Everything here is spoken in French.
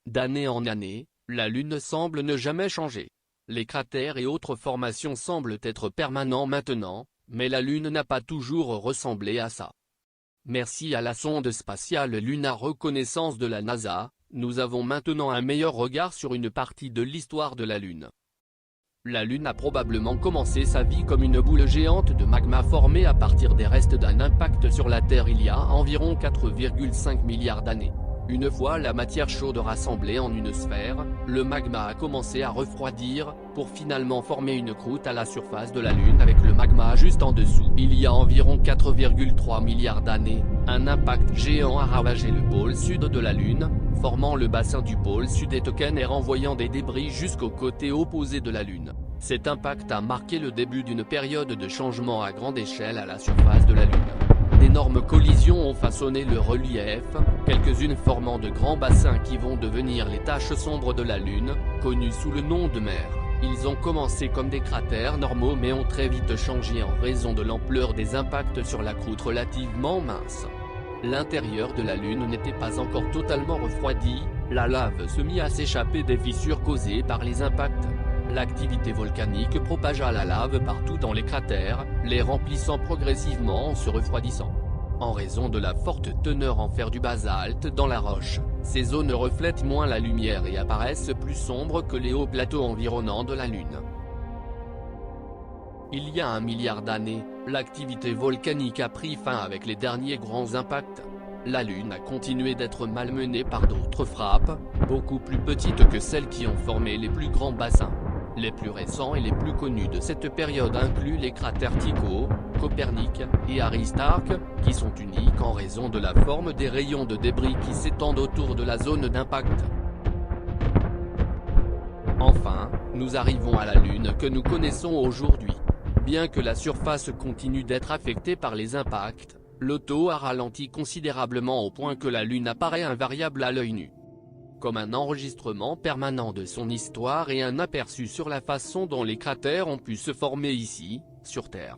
D'année en année, la Lune semble ne jamais changer. Les cratères et autres formations semblent être permanents maintenant, mais la Lune n'a pas toujours ressemblé à ça. Merci à la sonde spatiale Lunar Reconnaissance de la NASA, nous avons maintenant un meilleur regard sur une partie de l'histoire de la Lune. La Lune a probablement commencé sa vie comme une boule géante de magma formée à partir des restes d'un impact sur la Terre il y a environ 4,5 milliards d'années. Une fois la matière chaude rassemblée en une sphère, le magma a commencé à refroidir, pour finalement former une croûte à la surface de la Lune avec le magma juste en dessous. Il y a environ 4,3 milliards d'années, un impact géant a ravagé le pôle sud de la Lune, formant le bassin du pôle sud-Etoken et renvoyant des débris jusqu'au côté opposé de la Lune. Cet impact a marqué le début d'une période de changement à grande échelle à la surface de la Lune. D'énormes collisions ont façonné le relief, quelques-unes formant de grands bassins qui vont devenir les taches sombres de la Lune, connues sous le nom de mer. Ils ont commencé comme des cratères normaux mais ont très vite changé en raison de l'ampleur des impacts sur la croûte relativement mince. L'intérieur de la Lune n'était pas encore totalement refroidi, la lave se mit à s'échapper des fissures causées par les impacts. L'activité volcanique propagea la lave partout dans les cratères, les remplissant progressivement en se refroidissant. En raison de la forte teneur en fer du basalte dans la roche, ces zones reflètent moins la lumière et apparaissent plus sombres que les hauts plateaux environnants de la Lune. Il y a 1 milliard d'années, l'activité volcanique a pris fin avec les derniers grands impacts. La Lune a continué d'être malmenée par d'autres frappes, beaucoup plus petites que celles qui ont formé les plus grands bassins. Les plus récents et les plus connus de cette période incluent les cratères Tycho, Copernic et Aristarque, qui sont uniques en raison de la forme des rayons de débris qui s'étendent autour de la zone d'impact. Enfin, nous arrivons à la Lune que nous connaissons aujourd'hui. Bien que la surface continue d'être affectée par les impacts, l'auto a ralenti considérablement au point que la Lune apparaît invariable à l'œil nu. Comme un enregistrement permanent de son histoire et un aperçu sur la façon dont les cratères ont pu se former ici, sur Terre.